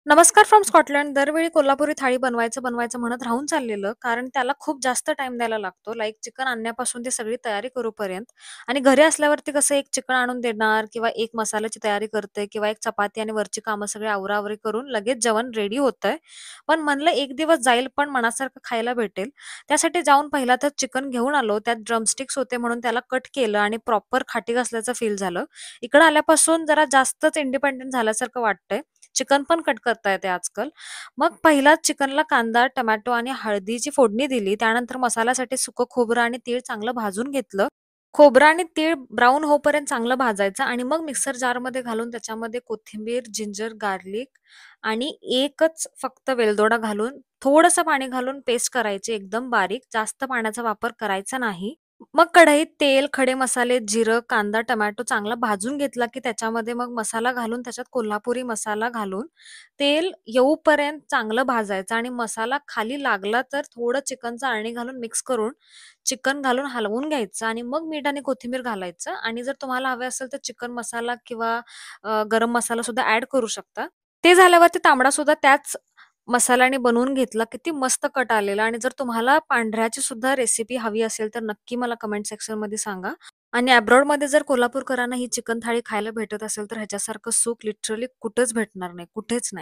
नमस्कार from Scotland. दरवेळी कोल्हापुरी थाळी बनवायचं म्हणत राहून चाललेलं, कारण त्याला खूप जास्त टाईम द्यायला लागतो. लाइक चिकन आणण्यापासून ते सगळी तयारी करूपर्यंत आणि घरी असल्यावरती कसं एक चिकन आणून देणार किंवा एक मसाल्याची तयारी करते किंवा एक चपाती आणि वरची कामं सगळी आवराआवरी करून लगेच जेवण रेडी होतंय. पण म्हणलं एक दिवस जाईल पण मनासारखं खायला भेटेल. त्यासाठी जाऊन पहिला तर चिकन घेऊन आलो. त्यात ड्रमस्टिक्स होते म्हणून त्याला कट केलं आणि प्रॉपर खाटी घासल्याचं फील झालं. इकडं आल्यापासून जरा जास्तच इंडिपेंडंट झाल्यासारखं वाटतंय. चिकन पण कट करता येते आजकाल. मग पहिला चिकनला कांदा, टोमॅटो आणि हळदीची फोडणी दिली. त्यानंतर मसाल्यासाठी सुकं खोबरं आणि तीळ चांगलं भाजून घेतलं. खोबरं आणि तीळ ब्राउन होईपर्यंत चांगलं भाजायचं आणि मग मिक्सर जारमध्ये घालून त्याच्यामध्ये कोथिंबीर, जिंजर, गार्लिक आणि एकच फक्त वेलदोडा घालून थोडंसं पाणी घालून पेस्ट करायची एकदम बारीक. जास्त पाण्याचा वापर करायचा नाही. मग कढईत तेल, खडे मसाले, जिरं, कांदा, टोमॅटो चांगला भाजून घेतला, की त्याच्यामध्ये मग मसाला घालून त्याच्यात कोल्हापुरी मसाला घालून तेल येऊपर्यंत चांगलं भाजायचं आणि मसाला खाली लागला तर थोडं चिकनचं अळणी घालून मिक्स करून चिकन घालून हलवून घ्यायचं आणि मग मीठ आणि कोथिंबीर घालायचं आणि जर तुम्हाला हवे असेल तर चिकन मसाला किंवा गरम मसाला सुद्धा ॲड करू शकता. ते झाल्यावरती तांबडा सुद्धा त्याच मसाल्याने बनवून घेतला. किती मस्त कट आलेला आणि जर तुम्हाला पांढऱ्याची सुद्धा रेसिपी हवी असेल, तर नक्की मला कमेंट सेक्शनमध्ये सांगा. आणि अब्रॉडमध्ये जर कोल्हापूरकरांना ही चिकन थाळी खायला भेटत असेल, तर ह्याच्यासारखं सुख लिटरली कुठेच भेटणार नाही, कुठेच नाही.